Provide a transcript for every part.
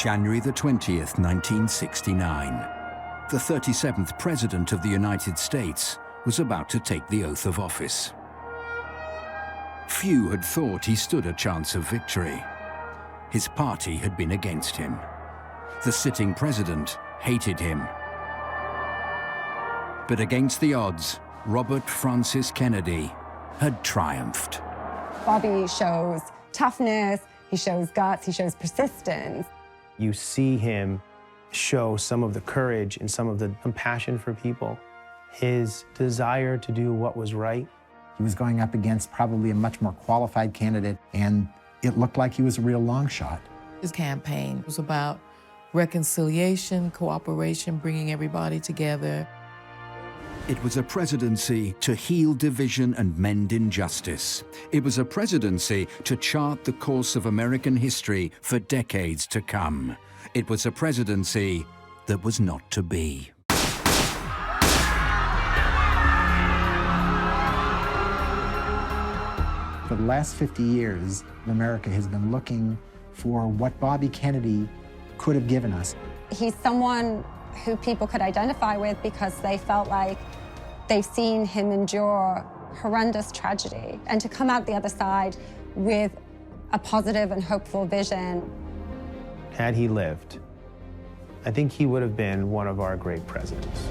January the 20th, 1969. The 37th President of the United States was about to take the oath of office. Few had thought he stood a chance of victory. His party had been against him. The sitting president hated him. But against the odds, Robert Francis Kennedy had triumphed. Bobby shows toughness, he shows guts, he shows persistence. You see him show some of the courage and some of the compassion for people, his desire to do what was right. He was going up against probably a much more qualified candidate, and it looked like he was a real long shot. His campaign was about reconciliation, cooperation, bringing everybody together. It was a presidency to heal division and mend injustice. It was a presidency to chart the course of American history for decades to come. It was a presidency that was not to be. For the last 50 years, America has been looking for what Bobby Kennedy could have given us. He's someone who people could identify with because they felt like they've seen him endure horrendous tragedy, and to come out the other side with a positive and hopeful vision. Had he lived, I think he would have been one of our great presidents.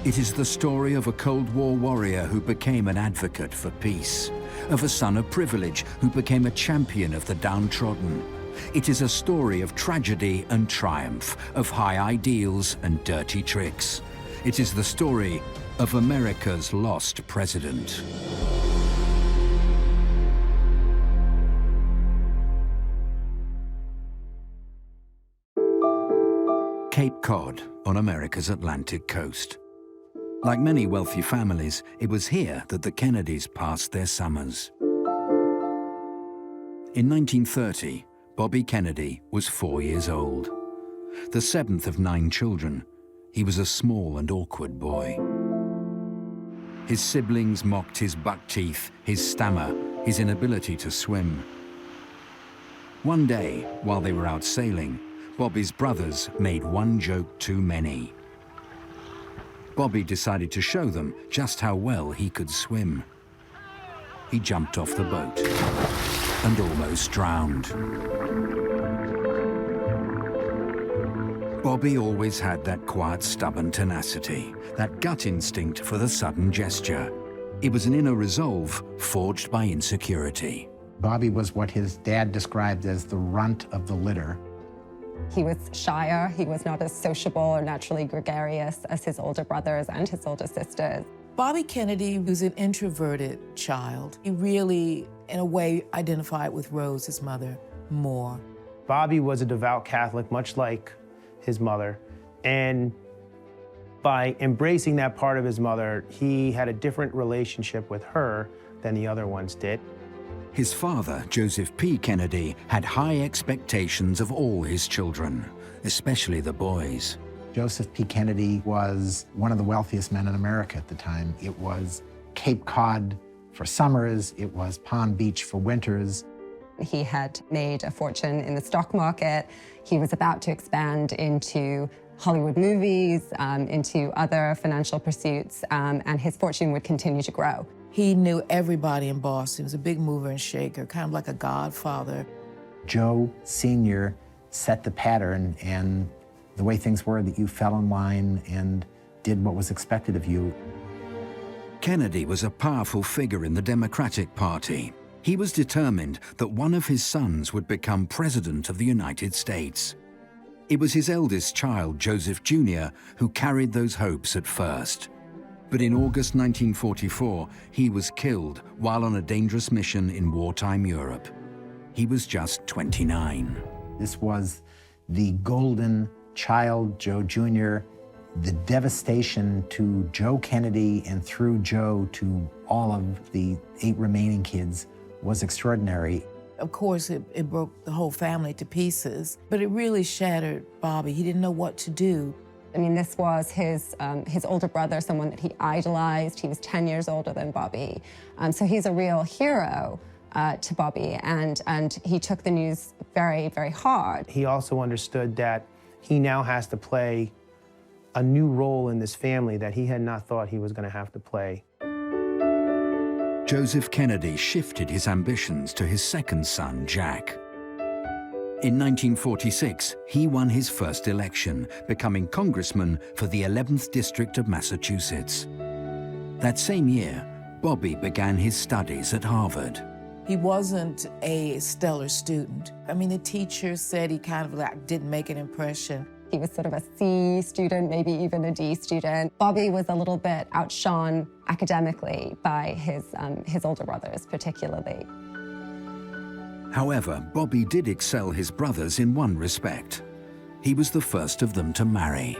It is the story of a Cold War warrior who became an advocate for peace, of a son of privilege who became a champion of the downtrodden. It is a story of tragedy and triumph, of high ideals and dirty tricks. It is the story of America's lost president. Cape Cod on America's Atlantic coast. Like many wealthy families, it was here that the Kennedys passed their summers. In 1930, Bobby Kennedy was 4 years old. The seventh of 9 children, he was a small and awkward boy. His siblings mocked his buck teeth, his stammer, his inability to swim. One day, while they were out sailing, Bobby's brothers made one joke too many. Bobby decided to show them just how well he could swim. He jumped off the boat and almost drowned. Bobby always had that quiet, stubborn tenacity, that gut instinct for the sudden gesture. It was an inner resolve forged by insecurity. Bobby was what his dad described as the runt of the litter. He was shyer, he was not as sociable or naturally gregarious as his older brothers and his older sisters. Bobby Kennedy was an introverted child. He really, in a way, identified with Rose, his mother, more. Bobby was a devout Catholic, much like his mother, and by embracing that part of his mother, he had a different relationship with her than the other ones did. His father, Joseph P. Kennedy, had high expectations of all his children, especially the boys. Joseph P. Kennedy was one of the wealthiest men in America at the time. It was Cape Cod for summers, it was Palm Beach for winters. He had made a fortune in the stock market. He was about to expand into Hollywood movies, into other financial pursuits, and his fortune would continue to grow. He knew everybody in Boston. He was a big mover and shaker, kind of like a godfather. Joe Sr. set the pattern, and the way things were, that you fell in line and did what was expected of you. Kennedy was a powerful figure in the Democratic Party. He was determined that one of his sons would become President of the United States. It was his eldest child, Joseph Jr., who carried those hopes at first. But in August 1944, he was killed while on a dangerous mission in wartime Europe. He was just 29. This was the golden child, Joe Jr., the devastation to Joe Kennedy and through Joe to all of the 8 remaining kids was extraordinary. Of course, it broke the whole family to pieces, but it really shattered Bobby. He didn't know what to do. I mean, this was his older brother, someone that he idolized. He was 10 years older than Bobby. So he's a real hero. to Bobby, and he took the news very, very hard. He also understood that he now has to play a new role in this family that he had not thought he was going to have to play. Joseph Kennedy shifted his ambitions to his second son, Jack. In 1946, he won his first election, becoming congressman for the 11th District of Massachusetts. That same year, Bobby began his studies at Harvard. He wasn't a stellar student. I mean, the teacher said he kind of like didn't make an impression. He was sort of a C student, maybe even a D student. Bobby was a little bit outshone academically by his older brothers, particularly. However, Bobby did excel his brothers in one respect. He was the first of them to marry.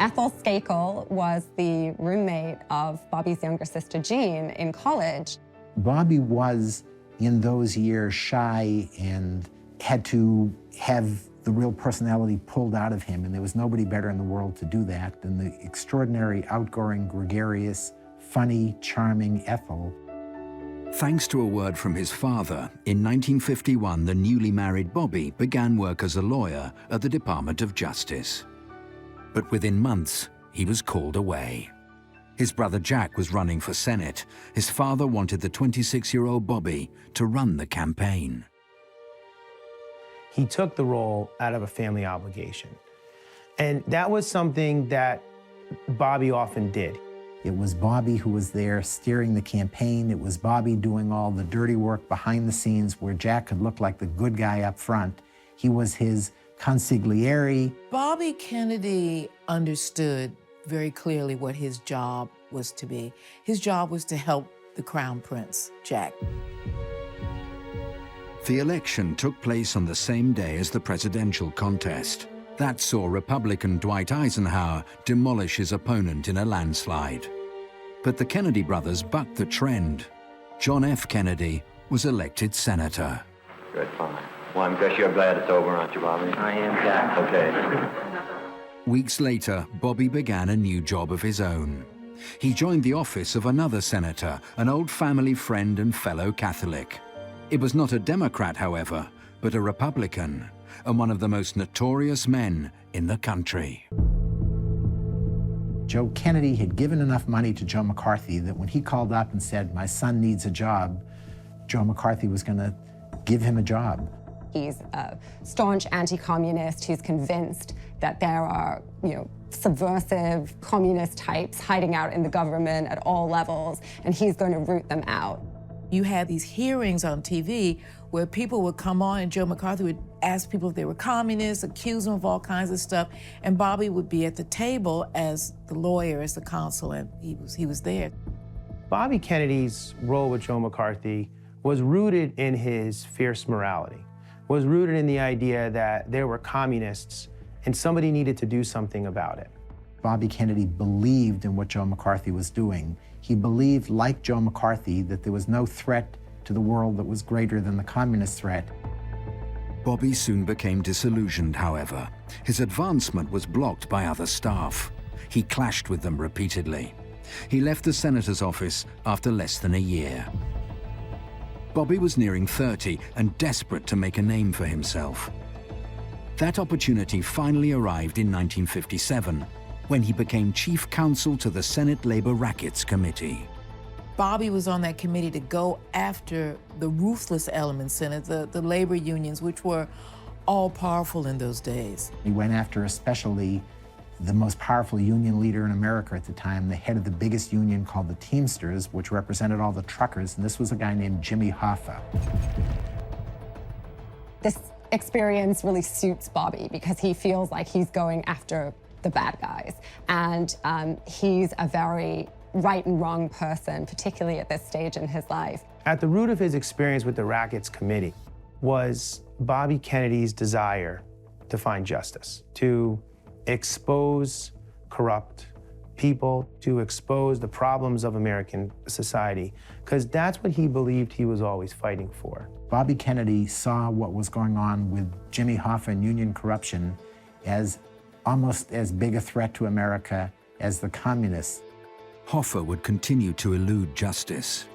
Ethel Skakel was the roommate of Bobby's younger sister, Jean, in college. Bobby was, in those years, shy and had to have the real personality pulled out of him, and there was nobody better in the world to do that than the extraordinary, outgoing, gregarious, funny, charming Ethel. Thanks to a word from his father, in 1951, the newly married Bobby began work as a lawyer at the Department of Justice. But within months, he was called away. His brother Jack was running for Senate. His father wanted the 26-year-old Bobby to run the campaign. He took the role out of a family obligation. And that was something that Bobby often did. It was Bobby who was there steering the campaign. It was Bobby doing all the dirty work behind the scenes where Jack could look like the good guy up front. He was his consigliere. Bobby Kennedy understood very clearly what his job was to be. His job was to help the Crown Prince, Jack. The election took place on the same day as the presidential contest. That saw Republican Dwight Eisenhower demolish his opponent in a landslide. But the Kennedy brothers bucked the trend. John F. Kennedy was elected senator. Good, fine. Well, I guess you're glad it's over, aren't you, Bobby? I am, Jack. Okay. Weeks later, Bobby began a new job of his own. He joined the office of another senator, an old family friend and fellow Catholic. It was not a Democrat, however, but a Republican, and one of the most notorious men in the country. Joe Kennedy had given enough money to Joe McCarthy that when he called up and said, "My son needs a job," Joe McCarthy was going to give him a job. He's a staunch anti-communist who's convinced that there are, subversive communist types hiding out in the government at all levels, and he's going to root them out. You had these hearings on TV where people would come on and Joe McCarthy would ask people if they were communists, accuse them of all kinds of stuff, and Bobby would be at the table as the lawyer, as the counsel, and he was there. Bobby Kennedy's role with Joe McCarthy was rooted in his fierce morality, was rooted in the idea that there were communists and somebody needed to do something about it. Bobby Kennedy believed in what Joe McCarthy was doing. He believed, like Joe McCarthy, that there was no threat to the world that was greater than the communist threat. Bobby soon became disillusioned, however. His advancement was blocked by other staff. He clashed with them repeatedly. He left the senator's office after less than a year. Bobby was nearing 30 and desperate to make a name for himself. That opportunity finally arrived in 1957, when he became chief counsel to the Senate Labor Rackets Committee. Bobby was on that committee to go after the ruthless elements in it, the labor unions, which were all powerful in those days. He went after especially the most powerful union leader in America at the time, the head of the biggest union called the Teamsters, which represented all the truckers, and this was a guy named Jimmy Hoffa. This experience really suits Bobby because he feels like he's going after the bad guys, and he's a very right and wrong person, particularly at this stage in his life. At the root of his experience with the Rackets Committee was Bobby Kennedy's desire to find justice, to expose corrupt people, to expose the problems of American society, because that's what he believed he was always fighting for. Bobby Kennedy saw what was going on with Jimmy Hoffa and union corruption as almost as big a threat to America as the communists. Hoffa would continue to elude justice.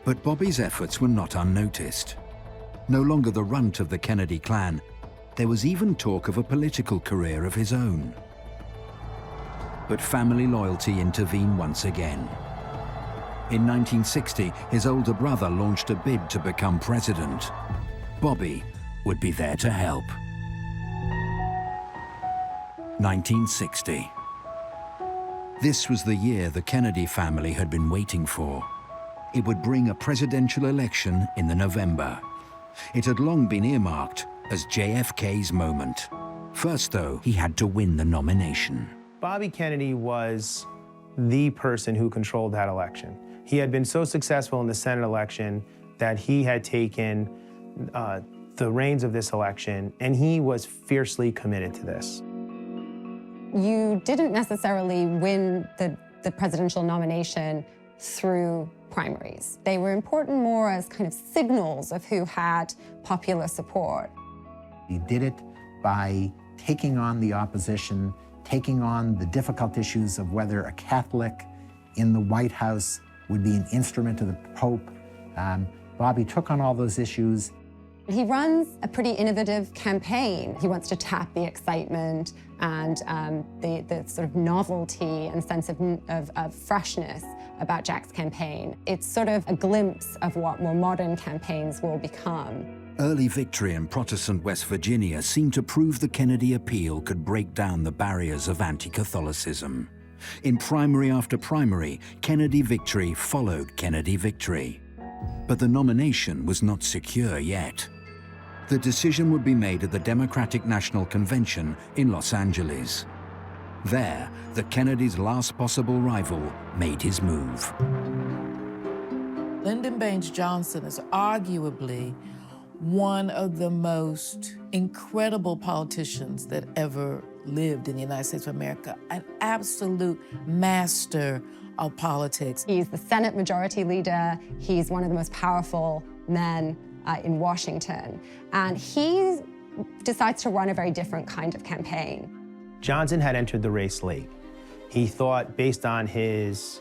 But Bobby's efforts were not unnoticed. No longer the runt of the Kennedy clan, there was even talk of a political career of his own. But family loyalty intervened once again. In 1960, his older brother launched a bid to become president. Bobby would be there to help. 1960. This was the year the Kennedy family had been waiting for. It would bring a presidential election in the November. It had long been earmarked as JFK's moment. First, though, he had to win the nomination. Bobby Kennedy was the person who controlled that election. He had been so successful in the Senate election that he had taken the reins of this election, and he was fiercely committed to this. You didn't necessarily win the presidential nomination through primaries. They were important more as kind of signals of who had popular support. He did it by taking on the opposition, taking on the difficult issues of whether a Catholic in the White House would be an instrument of the Pope. Bobby took on all those issues. He runs a pretty innovative campaign. He wants to tap the excitement and the sort of novelty and sense of freshness about Jack's campaign. It's sort of a glimpse of what more modern campaigns will become. Early victory in Protestant West Virginia seemed to prove the Kennedy appeal could break down the barriers of anti-Catholicism. In primary after primary, Kennedy victory followed Kennedy victory. But the nomination was not secure yet. The decision would be made at the Democratic National Convention in Los Angeles. There, the Kennedys' last possible rival made his move. Lyndon Baines Johnson is arguably one of the most incredible politicians that ever lived in the United States of America, an absolute master of politics. He's the Senate Majority Leader. He's one of the most powerful men in Washington. And he decides to run a very different kind of campaign. Johnson had entered the race late. He thought, based on his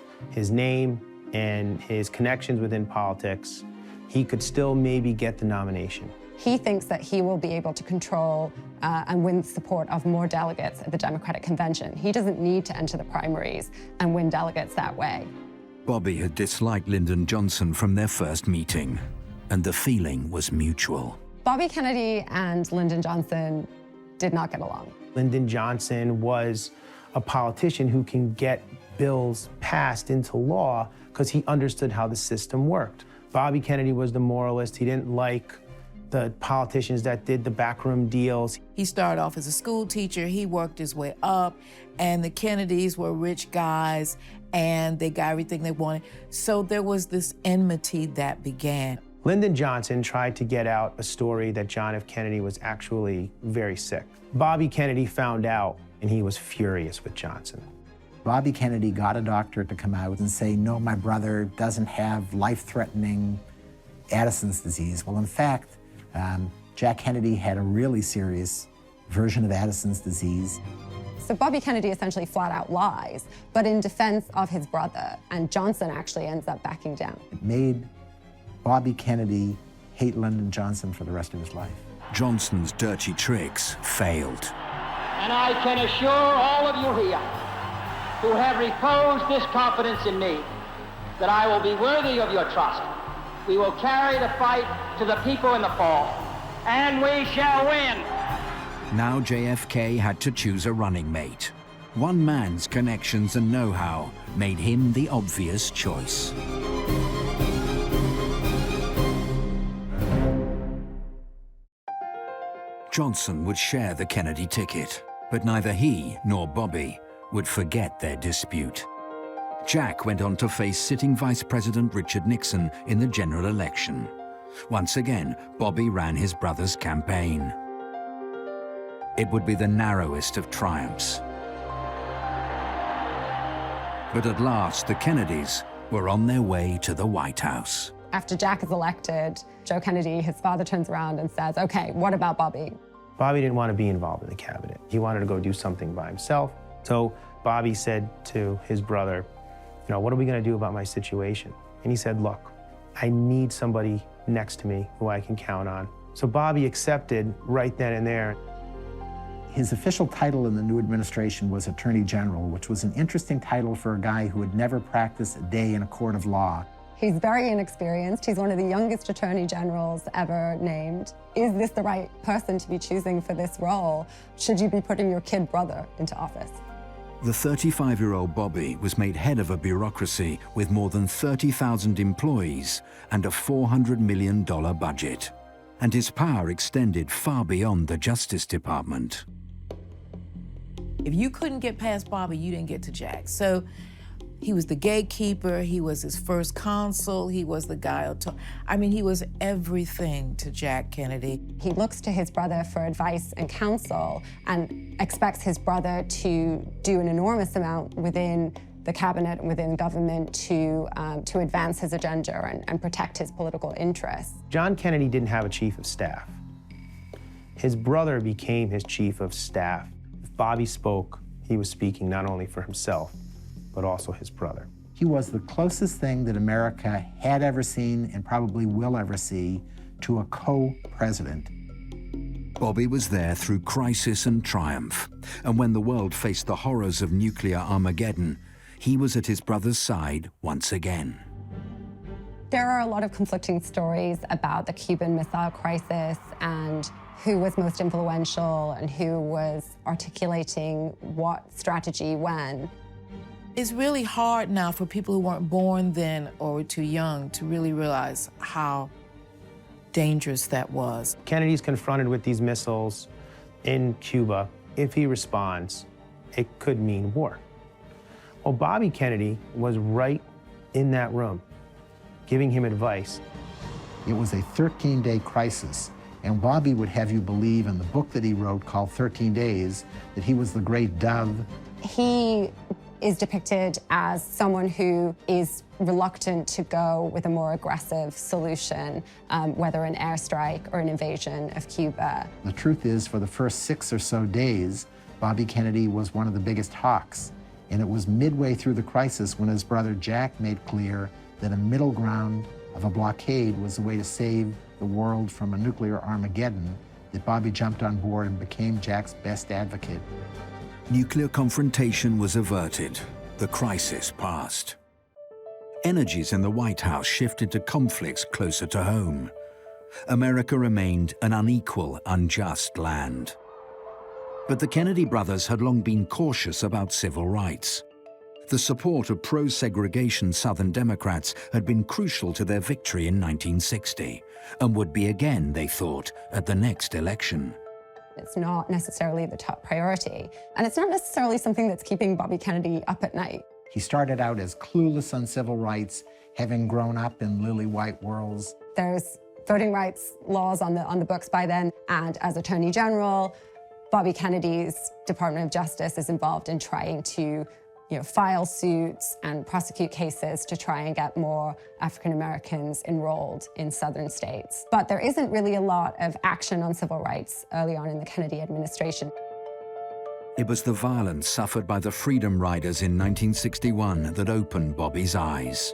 name and his connections within politics, he could still maybe get the nomination. He thinks that he will be able to control and win support of more delegates at the Democratic Convention. He doesn't need to enter the primaries and win delegates that way. Bobby had disliked Lyndon Johnson from their first meeting, and the feeling was mutual. Bobby Kennedy and Lyndon Johnson did not get along. Lyndon Johnson was a politician who can get bills passed into law because he understood how the system worked. Bobby Kennedy was the moralist. He didn't like the politicians that did the backroom deals. He started off as a school teacher, he worked his way up, and the Kennedys were rich guys, and they got everything they wanted. So there was this enmity that began. Lyndon Johnson tried to get out a story that John F. Kennedy was actually very sick. Bobby Kennedy found out, and he was furious with Johnson. Bobby Kennedy got a doctor to come out and say, no, my brother doesn't have life-threatening Addison's disease. Well, in fact, Jack Kennedy had a really serious version of Addison's disease. So Bobby Kennedy essentially flat out lies, but in defense of his brother, and Johnson actually ends up backing down. It made Bobby Kennedy hate Lyndon Johnson for the rest of his life. Johnson's dirty tricks failed. And I can assure all of you here who have reposed this confidence in me that I will be worthy of your trust. We will carry the fight to the people in the fall, and we shall win. Now JFK had to choose a running mate. One man's connections and know-how made him the obvious choice. Johnson would share the Kennedy ticket, but neither he nor Bobby would forget their dispute. Jack went on to face sitting Vice President Richard Nixon in the general election. Once again, Bobby ran his brother's campaign. It would be the narrowest of triumphs. But at last, the Kennedys were on their way to the White House. After Jack is elected, Joe Kennedy, his father, turns around and says, okay, what about Bobby? Bobby didn't want to be involved in the cabinet. He wanted to go do something by himself. So Bobby said to his brother, you know, what are we going to do about my situation? And he said, look, I need somebody next to me who I can count on. So Bobby accepted right then and there. His official title in the new administration was Attorney General, which was an interesting title for a guy who had never practiced a day in a court of law. He's very inexperienced. He's one of the youngest attorney generals ever named. Is this the right person to be choosing for this role? Should you be putting your kid brother into office? The 35-year-old Bobby was made head of a bureaucracy with more than 30,000 employees and a $400 million budget. And his power extended far beyond the Justice Department. If you couldn't get past Bobby, you didn't get to Jack. So he was the gatekeeper, he was his first consul, he was the guy he was everything to Jack Kennedy. He looks to his brother for advice and counsel and expects his brother to do an enormous amount within the cabinet and within government to advance his agenda and protect his political interests. John Kennedy didn't have a chief of staff. His brother became his chief of staff. If Bobby spoke, he was speaking not only for himself, but also his brother. He was the closest thing that America had ever seen and probably will ever see to a co-president. Bobby was there through crisis and triumph, and when the world faced the horrors of nuclear Armageddon, he was at his brother's side once again. There are a lot of conflicting stories about the Cuban Missile Crisis and who was most influential and who was articulating what strategy when. It's really hard now for people who weren't born then or were too young to really realize how dangerous that was. Kennedy's confronted with these missiles in Cuba. If he responds, it could mean war. Well, Bobby Kennedy was right in that room, giving him advice. It was a 13-day crisis, and Bobby would have you believe in the book that he wrote called 13 Days that he was the great dove. He is depicted as someone who is reluctant to go with a more aggressive solution, whether an airstrike or an invasion of Cuba. The truth is, for the first 6 or so days, Bobby Kennedy was one of the biggest hawks. And it was midway through the crisis when his brother Jack made clear that a middle ground of a blockade was the way to save the world from a nuclear Armageddon, that Bobby jumped on board and became Jack's best advocate. Nuclear confrontation was averted. The crisis passed. Energies in the White House shifted to conflicts closer to home. America remained an unequal, unjust land. But the Kennedy brothers had long been cautious about civil rights. The support of pro-segregation Southern Democrats had been crucial to their victory in 1960, and would be again, they thought, at the next election. It's not necessarily the top priority, and it's not necessarily something that's keeping Bobby Kennedy up at night. He started out as clueless on civil rights, having grown up in lily-white worlds. There's voting rights laws on the books by then, and as Attorney General, Bobby Kennedy's Department of Justice is involved in trying to file suits and prosecute cases to try and get more African Americans enrolled in Southern states. But there isn't really a lot of action on civil rights early on in the Kennedy administration. It was the violence suffered by the Freedom Riders in 1961 that opened Bobby's eyes.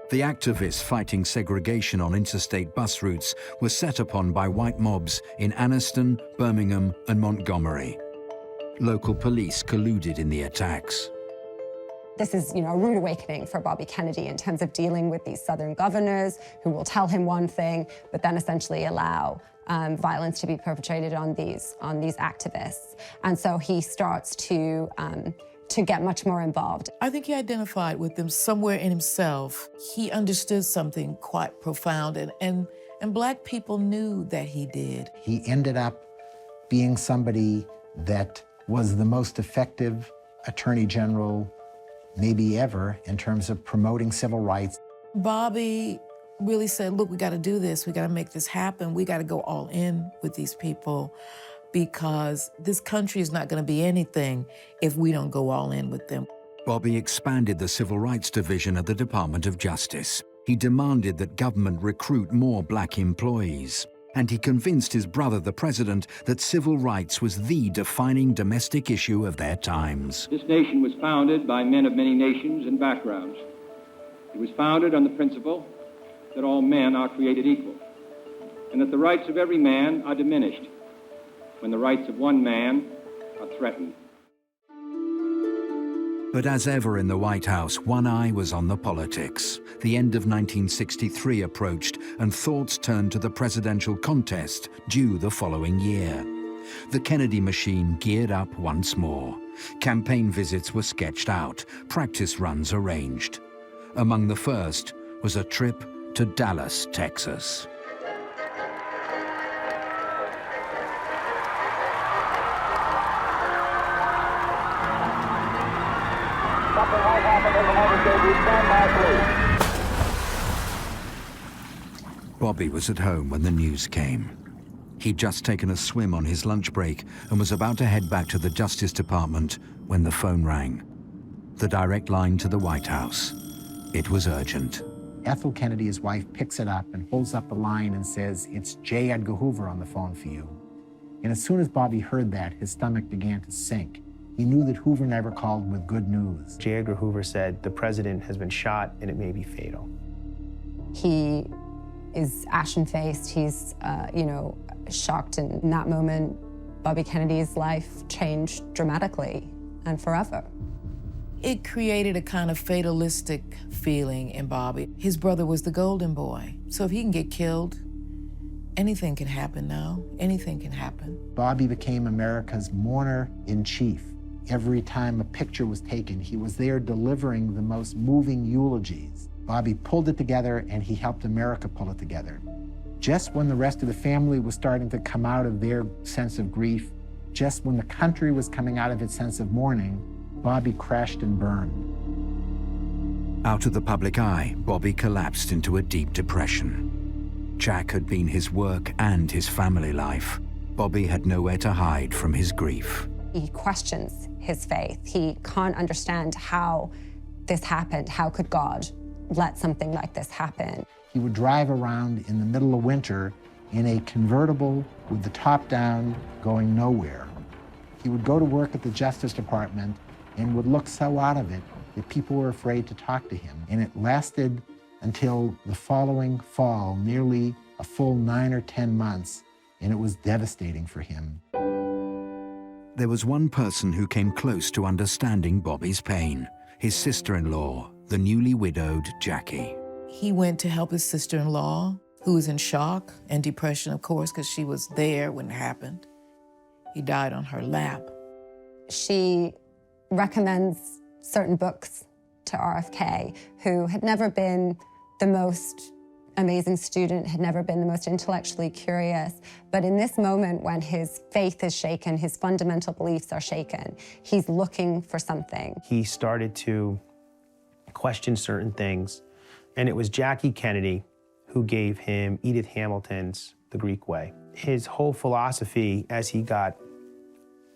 The activists fighting segregation on interstate bus routes were set upon by white mobs in Anniston, Birmingham, and Montgomery. Local police colluded in the attacks. This is, a rude awakening for Bobby Kennedy in terms of dealing with these Southern governors who will tell him one thing, but then essentially allow violence to be perpetrated on these activists. And so he starts to get much more involved. I think he identified with them somewhere in himself. He understood something quite profound, and Black people knew that he did. He ended up being somebody that was the most effective Attorney General maybe ever in terms of promoting civil rights. Bobby really said, look, we got to do this. We got to make this happen. We got to go all in with these people, because this country is not going to be anything if we don't go all in with them. Bobby expanded the Civil Rights Division at the Department of Justice. He demanded that government recruit more Black employees. And he convinced his brother, the president, that civil rights was the defining domestic issue of their times. This nation was founded by men of many nations and backgrounds. It was founded on the principle that all men are created equal, and that the rights of every man are diminished when the rights of one man are threatened. But as ever in the White House, one eye was on the politics. The end of 1963 approached, and thoughts turned to the presidential contest due the following year. The Kennedy machine geared up once more. Campaign visits were sketched out, practice runs arranged. Among the first was a trip to Dallas, Texas. Bobby was at home when the news came. He'd just taken a swim on his lunch break and was about to head back to the Justice Department when the phone rang. The direct line to the White House. It was urgent. Ethel Kennedy, his wife, picks it up and holds up the line and says, "It's J. Edgar Hoover on the phone for you." And as soon as Bobby heard that, his stomach began to sink. He knew that Hoover never called with good news. J. Edgar Hoover said, "The president has been shot and it may be fatal." He is ashen-faced. He's, shocked. And in that moment, Bobby Kennedy's life changed dramatically and forever. It created a kind of fatalistic feeling in Bobby. His brother was the golden boy. So if he can get killed, anything can happen now. Anything can happen. Bobby became America's mourner-in-chief. Every time a picture was taken, he was there delivering the most moving eulogies. Bobby pulled it together, and he helped America pull it together. Just when the rest of the family was starting to come out of their sense of grief, just when the country was coming out of its sense of mourning, Bobby crashed and burned. Out of the public eye, Bobby collapsed into a deep depression. Jack had been his work and his family life. Bobby had nowhere to hide from his grief. He questions his faith. He can't understand how this happened. How could God let something like this happen? He would drive around in the middle of winter in a convertible with the top down, going nowhere. He would go to work at the Justice Department and would look so out of it that people were afraid to talk to him. And it lasted until the following fall, nearly a full 9 or 10 months, and it was devastating for him. There was one person who came close to understanding Bobby's pain, his sister-in-law, the newly widowed Jackie. He went to help his sister-in-law, who was in shock and depression, of course, because she was there when it happened. He died on her lap. She recommends certain books to RFK, who had never been the most amazing student, had never been the most intellectually curious. But in this moment, when his faith is shaken, his fundamental beliefs are shaken, he's looking for something. He started to question certain things, and it was Jackie Kennedy who gave him Edith Hamilton's The Greek Way. His whole philosophy as he got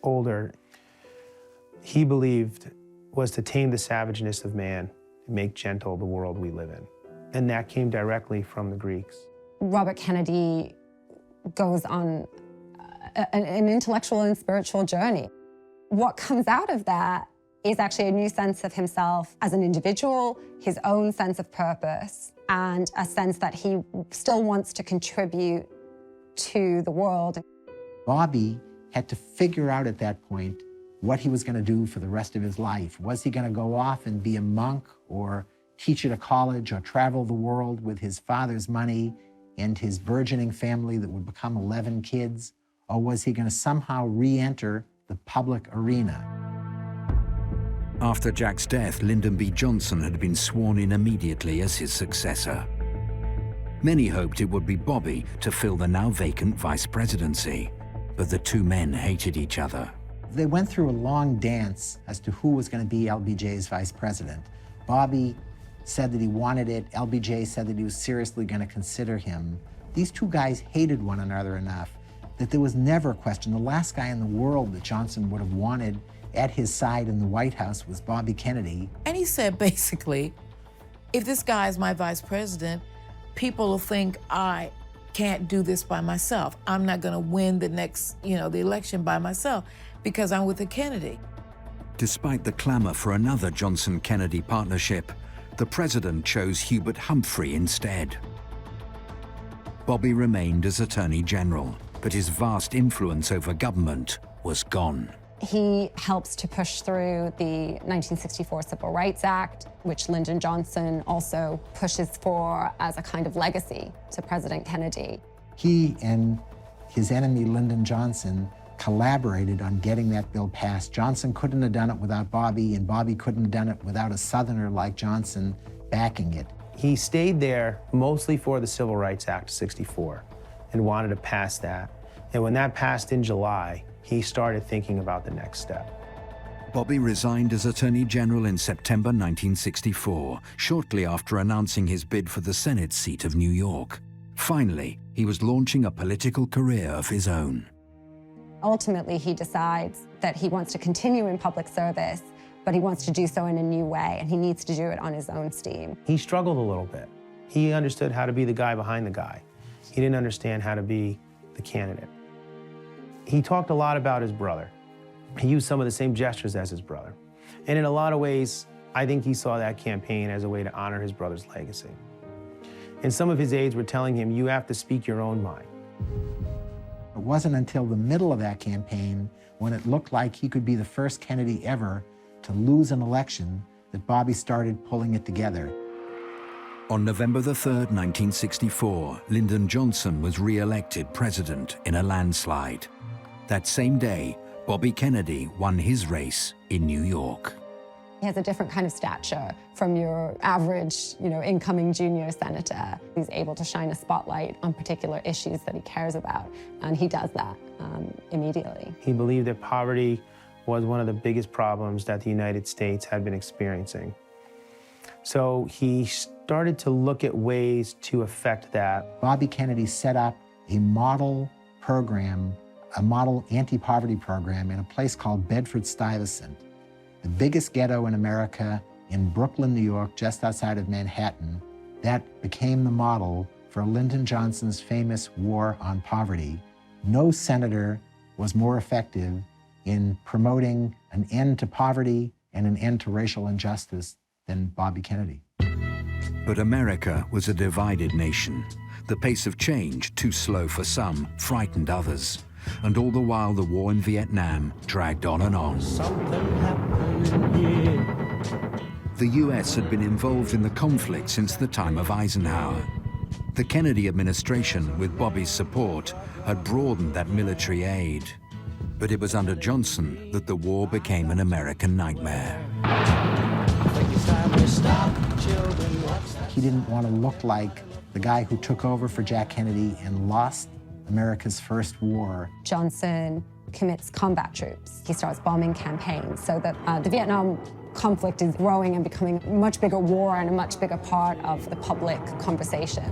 older, he believed, was to tame the savageness of man and make gentle the world we live in. And that came directly from the Greeks. Robert Kennedy goes on an intellectual and spiritual journey. What comes out of that is actually a new sense of himself as an individual, his own sense of purpose, and a sense that he still wants to contribute to the world. Bobby had to figure out at that point what he was going to do for the rest of his life. Was he going to go off and be a monk or teach at a college or travel the world with his father's money and his burgeoning family that would become 11 kids? Or was he going to somehow re-enter the public arena? After Jack's death, Lyndon B. Johnson had been sworn in immediately as his successor. Many hoped it would be Bobby to fill the now vacant vice presidency, but the two men hated each other. They went through a long dance as to who was going to be LBJ's vice president. Bobby said that he wanted it. LBJ said that he was seriously going to consider him. These two guys hated one another enough that there was never a question. The last guy in the world that Johnson would have wanted at his side in the White House was Bobby Kennedy. And he said, basically, if this guy is my vice president, people will think I can't do this by myself. I'm not going to win the next, the election by myself because I'm with a Kennedy. Despite the clamor for another Johnson-Kennedy partnership, the president chose Hubert Humphrey instead. Bobby remained as Attorney General, but his vast influence over government was gone. He helps to push through the 1964 Civil Rights Act, which Lyndon Johnson also pushes for as a kind of legacy to President Kennedy. He and his enemy, Lyndon Johnson, collaborated on getting that bill passed. Johnson couldn't have done it without Bobby, and Bobby couldn't have done it without a Southerner like Johnson backing it. He stayed there mostly for the Civil Rights Act of '64 and wanted to pass that. And when that passed in July, he started thinking about the next step. Bobby resigned as Attorney General in September 1964, shortly after announcing his bid for the Senate seat of New York. Finally, he was launching a political career of his own. Ultimately, he decides that he wants to continue in public service, but he wants to do so in a new way, and he needs to do it on his own steam. He struggled a little bit. He understood how to be the guy behind the guy. He didn't understand how to be the candidate. He talked a lot about his brother. He used some of the same gestures as his brother. And in a lot of ways, I think he saw that campaign as a way to honor his brother's legacy. And some of his aides were telling him, you have to speak your own mind. It wasn't until the middle of that campaign, when it looked like he could be the first Kennedy ever to lose an election, that Bobby started pulling it together. On November 3rd, 1964, Lyndon Johnson was re-elected president in a landslide. That same day, Bobby Kennedy won his race in New York. He has a different kind of stature from your average, incoming junior senator. He's able to shine a spotlight on particular issues that he cares about, and he does that immediately. He believed that poverty was one of the biggest problems that the United States had been experiencing. So he started to look at ways to affect that. Bobby Kennedy set up a model program, a model anti-poverty program in a place called Bedford-Stuyvesant, the biggest ghetto in America in Brooklyn, New York, just outside of Manhattan. That became the model for Lyndon Johnson's famous war on poverty. No senator was more effective in promoting an end to poverty and an end to racial injustice than Bobby Kennedy. But America was a divided nation. The pace of change, too slow for some, frightened others. And all the while, the war in Vietnam dragged on and on. The US had been involved in the conflict since the time of Eisenhower. The Kennedy administration, with Bobby's support, had broadened that military aid. But it was under Johnson that the war became an American nightmare. He didn't want to look like the guy who took over for Jack Kennedy and lost America's first war. Johnson commits combat troops. He starts bombing campaigns so that the Vietnam conflict is growing and becoming a much bigger war and a much bigger part of the public conversation.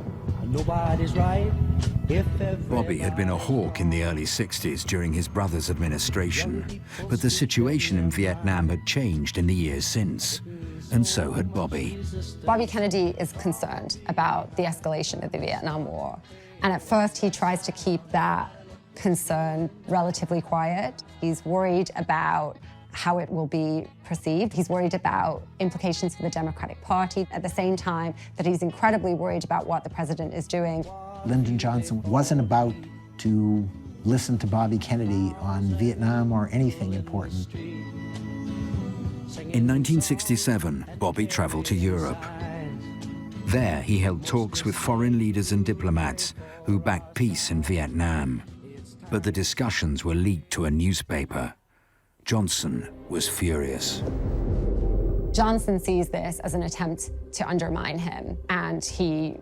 Nobody's right. Bobby had been a hawk in the early 60s during his brother's administration, but the situation in Vietnam had changed in the years since, and so had Bobby. Bobby Kennedy is concerned about the escalation of the Vietnam War, and at first he tries to keep that concern relatively quiet. He's worried about how it will be perceived. He's worried about implications for the Democratic Party, at the same time that he's incredibly worried about what the president is doing. Lyndon Johnson wasn't about to listen to Bobby Kennedy on Vietnam or anything important. In 1967, Bobby traveled to Europe. There, he held talks with foreign leaders and diplomats who backed peace in Vietnam. But the discussions were leaked to a newspaper. Johnson was furious. Johnson sees this as an attempt to undermine him, and he,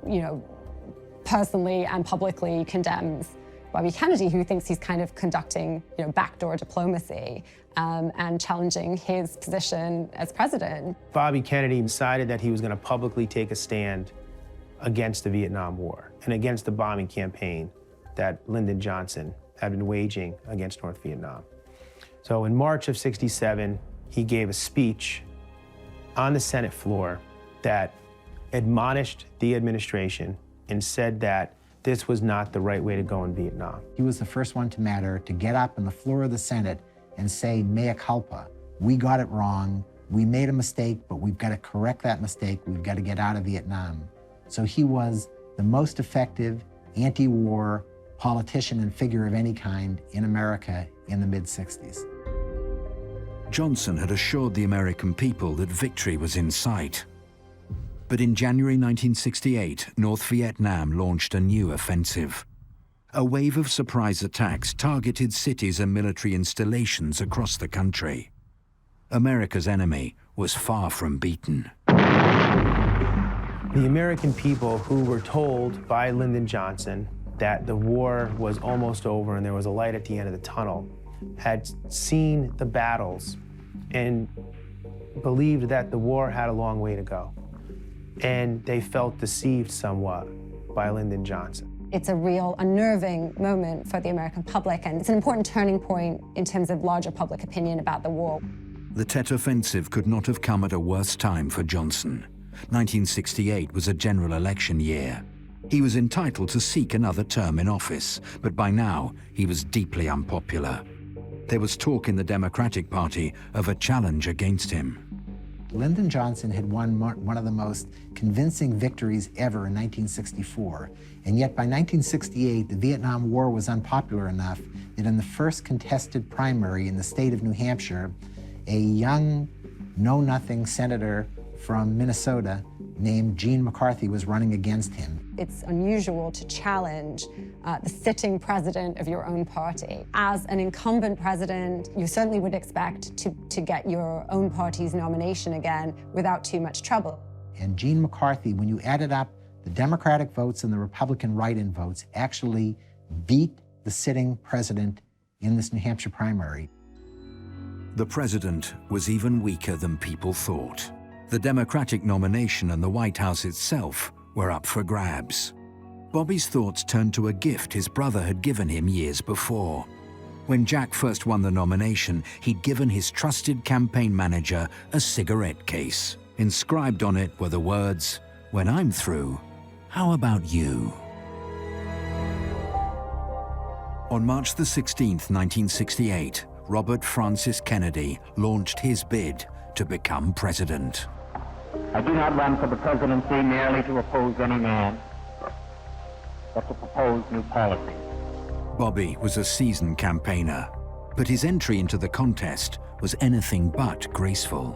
personally and publicly condemns Bobby Kennedy, who thinks he's kind of conducting, backdoor diplomacy and challenging his position as president. Bobby Kennedy decided that he was going to publicly take a stand against the Vietnam War and against the bombing campaign that Lyndon Johnson had been waging against North Vietnam. So in March of '67, he gave a speech on the Senate floor that admonished the administration and said that this was not the right way to go in Vietnam. He was the first one to matter to get up on the floor of the Senate and say, mea culpa, we got it wrong, we made a mistake, but we've got to correct that mistake, we've got to get out of Vietnam. So he was the most effective anti-war politician and figure of any kind in America in the mid-60s. Johnson had assured the American people that victory was in sight. But in January 1968, North Vietnam launched a new offensive. A wave of surprise attacks targeted cities and military installations across the country. America's enemy was far from beaten. The American people who were told by Lyndon Johnson that the war was almost over and there was a light at the end of the tunnel had seen the battles and believed that the war had a long way to go. And they felt deceived somewhat by Lyndon Johnson. It's a real unnerving moment for the American public, and it's an important turning point in terms of larger public opinion about the war. The Tet Offensive could not have come at a worse time for Johnson. 1968 was a general election year. He was entitled to seek another term in office, but by now he was deeply unpopular. There was talk in the Democratic Party of a challenge against him. Lyndon Johnson had won one of the most convincing victories ever in 1964, and yet by 1968, the Vietnam War was unpopular enough that in the first contested primary in the state of New Hampshire, a young, know-nothing senator from Minnesota named Gene McCarthy was running against him. It's unusual to challenge the sitting president of your own party. As an incumbent president, you certainly would expect to get your own party's nomination again without too much trouble. And Gene McCarthy, when you added up the Democratic votes and the Republican write-in votes, actually beat the sitting president in this New Hampshire primary. The president was even weaker than people thought. The Democratic nomination and the White House itself were up for grabs. Bobby's thoughts turned to a gift his brother had given him years before. When Jack first won the nomination, he'd given his trusted campaign manager a cigarette case. Inscribed on it were the words, "When I'm through, how about you?" On March the 16th, 1968, Robert Francis Kennedy launched his bid to become president. I do not run for the presidency merely to oppose any man, but to propose new policy. Bobby was a seasoned campaigner, but his entry into the contest was anything but graceful.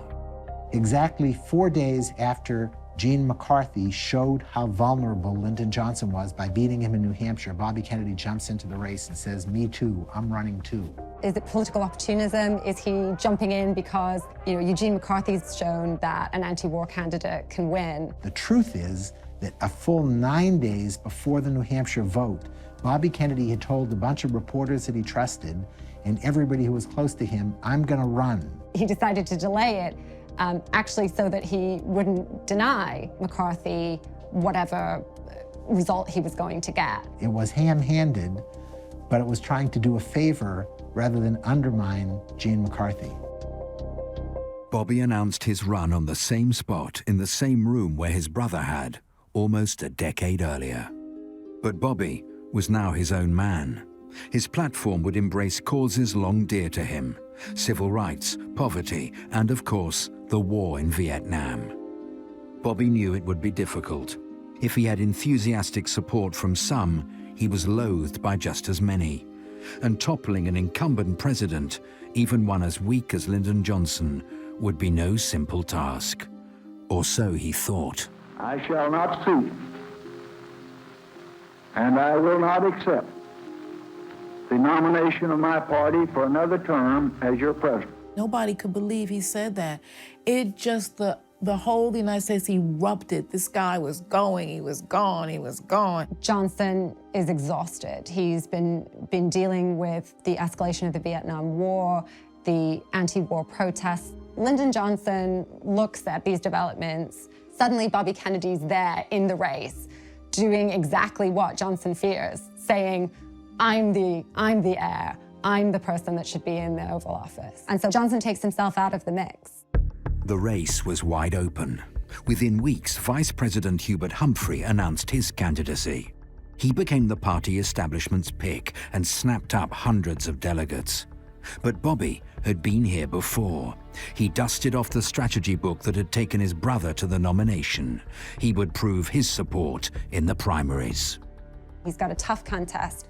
Exactly 4 days after Gene McCarthy showed how vulnerable Lyndon Johnson was by beating him in New Hampshire, Bobby Kennedy jumps into the race and says, "Me too, I'm running too." Is it political opportunism? Is he jumping in because, Eugene McCarthy's shown that an anti-war candidate can win? The truth is that a full 9 days before the New Hampshire vote, Bobby Kennedy had told a bunch of reporters that he trusted and everybody who was close to him, "I'm gonna run." He decided to delay it, actually so that he wouldn't deny McCarthy whatever result he was going to get. It was ham-handed, but it was trying to do a favor rather than undermine Gene McCarthy. Bobby announced his run on the same spot in the same room where his brother had, almost a decade earlier. But Bobby was now his own man. His platform would embrace causes long dear to him: civil rights, poverty, and of course, the war in Vietnam. Bobby knew it would be difficult. If he had enthusiastic support from some, he was loathed by just as many. And toppling an incumbent president, even one as weak as Lyndon Johnson, would be no simple task. Or so he thought. I shall not stoop, and I will not accept the nomination of my party for another term as your president. Nobody could believe he said that. It just, the whole United States erupted. This guy was going, he was gone, he was gone. Johnson is exhausted. He's been dealing with the escalation of the Vietnam War, the anti-war protests. Lyndon Johnson looks at these developments. Suddenly, Bobby Kennedy's there in the race, doing exactly what Johnson fears, saying, I'm the heir. I'm the person that should be in the Oval Office. And so Johnson takes himself out of the mix. The race was wide open. Within weeks, Vice President Hubert Humphrey announced his candidacy. He became the party establishment's pick and snapped up hundreds of delegates. But Bobby had been here before. He dusted off the strategy book that had taken his brother to the nomination. He would prove his support in the primaries. He's got a tough contest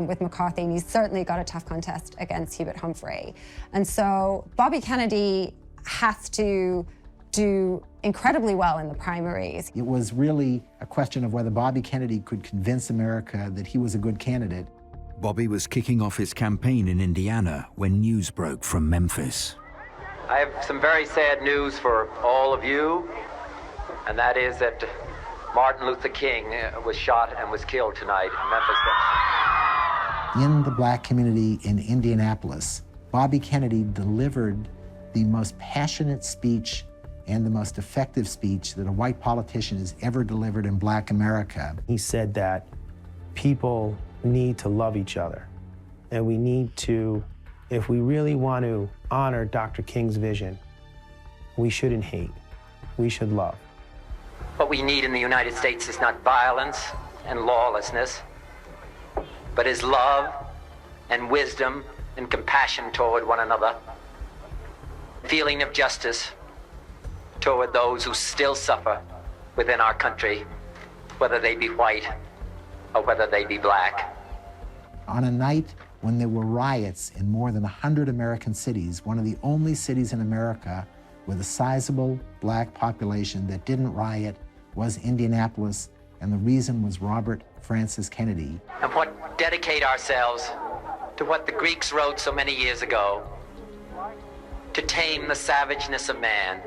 with McCarthy, and he's certainly got a tough contest against Hubert Humphrey. And so Bobby Kennedy has to do incredibly well in the primaries. It was really a question of whether Bobby Kennedy could convince America that he was a good candidate. Bobby was kicking off his campaign in Indiana when news broke from Memphis. I have some very sad news for all of you, and that is that Martin Luther King was shot and was killed tonight in Memphis. In the black community in Indianapolis, Bobby Kennedy delivered the most passionate speech and the most effective speech that a white politician has ever delivered in black America. He said that people need to love each other, and we need to, if we really want to honor Dr. King's vision, we shouldn't hate, we should love. What we need in the United States is not violence and lawlessness, but is love and wisdom and compassion toward one another, feeling of justice toward those who still suffer within our country, whether they be white or whether they be black. On a night when there were riots in more than 100 American cities, one of the only cities in America with a sizable black population that didn't riot was Indianapolis, and the reason was Robert Francis Kennedy. And what dedicate ourselves to what the Greeks wrote so many years ago, to tame the savageness of man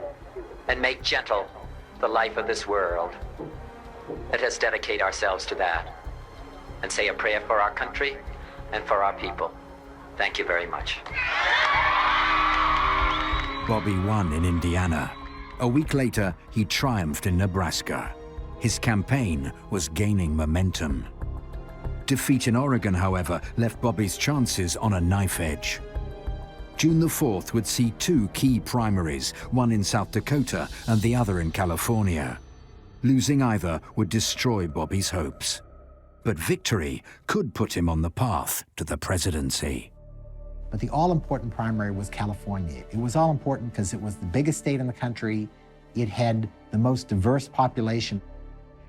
and make gentle the life of this world. Let us dedicate ourselves to that and say a prayer for our country and for our people. Thank you very much. Bobby won in Indiana. A week later, he triumphed in Nebraska. His campaign was gaining momentum. Defeat in Oregon, however, left Bobby's chances on a knife edge. June the 4th would see two key primaries, one in South Dakota and the other in California. Losing either would destroy Bobby's hopes. But victory could put him on the path to the presidency. But the all-important primary was California. It was all-important because it was the biggest state in the country. It had the most diverse population.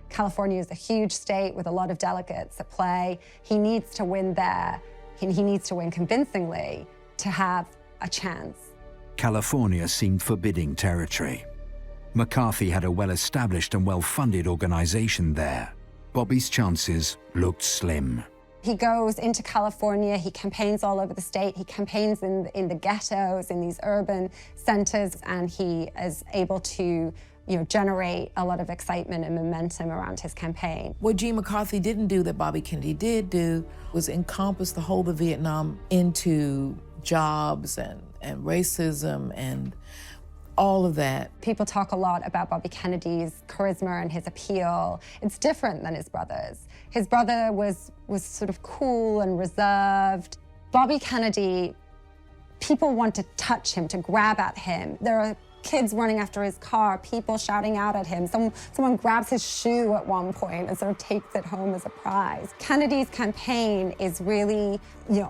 California is a huge state with a lot of delegates at play. He needs to win there. He needs to win convincingly to have a chance. California seemed forbidding territory. McCarthy had a well-established and well-funded organization there. Bobby's chances looked slim. He goes into California, he campaigns all over the state, he campaigns in the ghettos, in these urban centers, and he is able to generate a lot of excitement and momentum around his campaign. What Gene McCarthy didn't do that Bobby Kennedy did do was encompass the whole of Vietnam into jobs and racism and all of that. People talk a lot about Bobby Kennedy's charisma and his appeal. It's different than his brother's. His brother was sort of cool and reserved. Bobby Kennedy, people want to touch him, to grab at him. There are kids running after his car, people shouting out at him. Someone grabs his shoe at one point and sort of takes it home as a prize. Kennedy's campaign is really,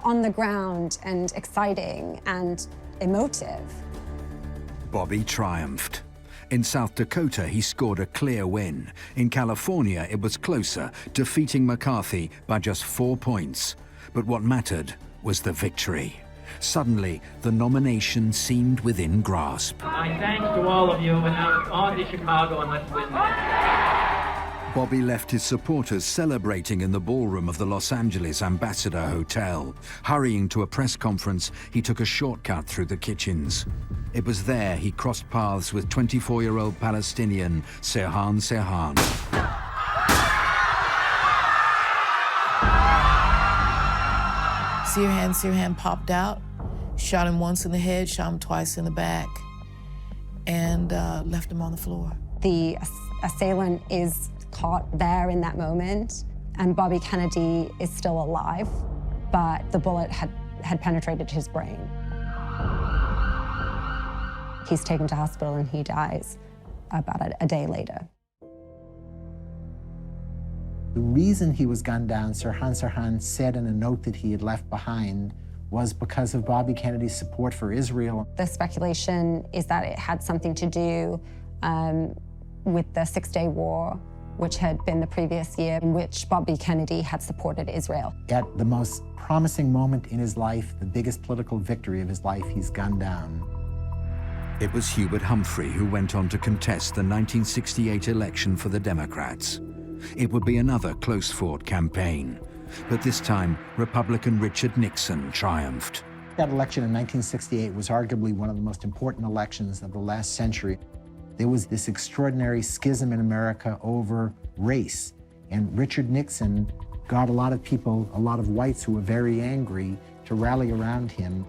on the ground and exciting and emotive. Bobby triumphed. In South Dakota, he scored a clear win. In California, it was closer, defeating McCarthy by just 4 points. But what mattered was the victory. Suddenly, the nomination seemed within grasp. My thanks to all of you, and now on to Chicago and let's win this. Bobby left his supporters celebrating in the ballroom of the Los Angeles Ambassador Hotel. Hurrying to a press conference, he took a shortcut through the kitchens. It was there he crossed paths with 24-year-old Palestinian Sirhan Sirhan. Sirhan popped out, shot him once in the head, shot him twice in the back, and left him on the floor. The assailant is caught there in that moment, and Bobby Kennedy is still alive, but the bullet had penetrated his brain. He's taken to hospital and he dies about a day later. The reason he was gunned down, Sirhan Sirhan said in a note that he had left behind, was because of Bobby Kennedy's support for Israel. The speculation is that it had something to do with the Six-Day War which had been the previous year in which Bobby Kennedy had supported Israel. At the most promising moment in his life, the biggest political victory of his life, he's gunned down. It was Hubert Humphrey who went on to contest the 1968 election for the Democrats. It would be another close-fought campaign, but this time Republican Richard Nixon triumphed. That election in 1968 was arguably one of the most important elections of the last century. There was this extraordinary schism in America over race, and Richard Nixon got a lot of people, a lot of whites who were very angry, to rally around him.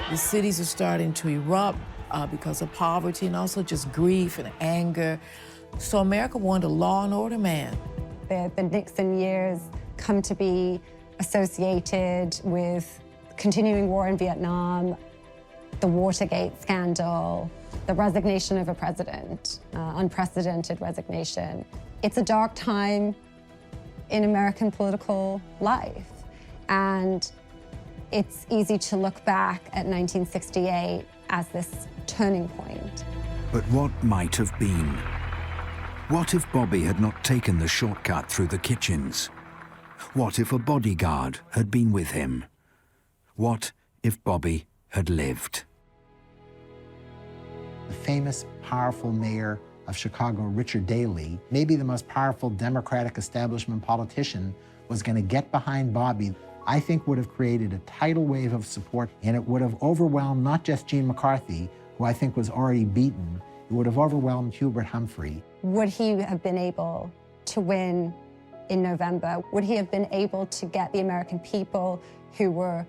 The cities are starting to erupt because of poverty and also just grief and anger. So America wanted a law and order man. The Nixon years come to be associated with continuing war in Vietnam, the Watergate scandal, the resignation of a president, unprecedented resignation. It's a dark time in American political life, and it's easy to look back at 1968 as this turning point. But what might have been? What if Bobby had not taken the shortcut through the kitchens? What if a bodyguard had been with him? What if Bobby had lived? The famous, powerful mayor of Chicago, Richard Daley, maybe the most powerful Democratic establishment politician, was going to get behind Bobby. I think would have created a tidal wave of support, and it would have overwhelmed not just Gene McCarthy, who I think was already beaten, it would have overwhelmed Hubert Humphrey. Would he have been able to win in November? Would he have been able to get the American people who were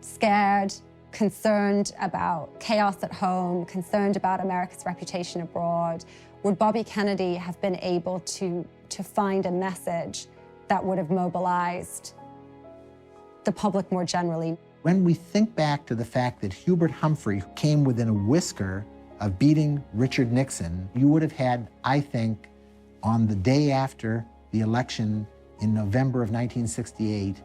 scared, concerned about chaos at home, concerned about America's reputation abroad? Would Bobby Kennedy have been able to find a message that would have mobilized the public more generally? When we think back to the fact that Hubert Humphrey came within a whisker of beating Richard Nixon, you would have had, I think, on the day after the election in November of 1968,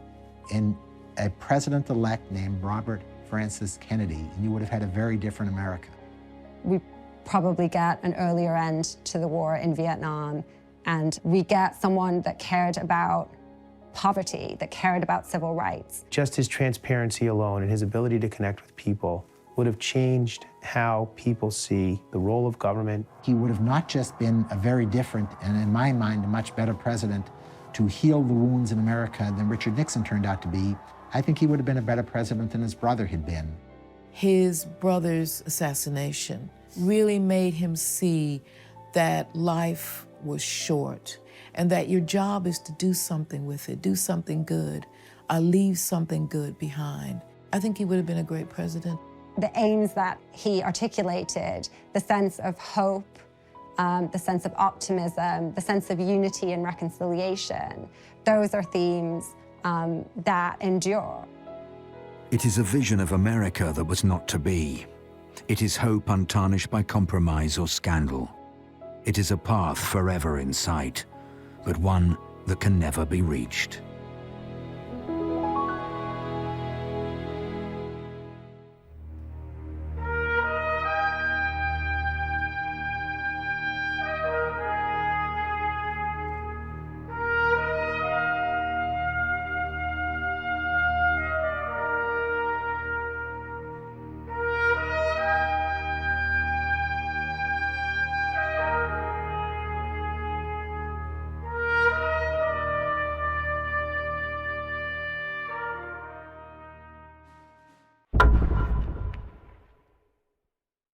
a president-elect named Robert Francis Kennedy, and you would have had a very different America. We probably get an earlier end to the war in Vietnam, and we get someone that cared about poverty, that cared about civil rights. Just his transparency alone and his ability to connect with people would have changed how people see the role of government. He would have not just been a very different, and in my mind, a much better president to heal the wounds in America than Richard Nixon turned out to be. I think he would have been a better president than his brother had been. His brother's assassination really made him see that life was short and that your job is to do something with it, do something good, leave something good behind. I think he would have been a great president. The aims that he articulated, the sense of hope, the sense of optimism, the sense of unity and reconciliation, those are themes that endure. It is a vision of America that was not to be. It is hope untarnished by compromise or scandal. It is a path forever in sight, but one that can never be reached.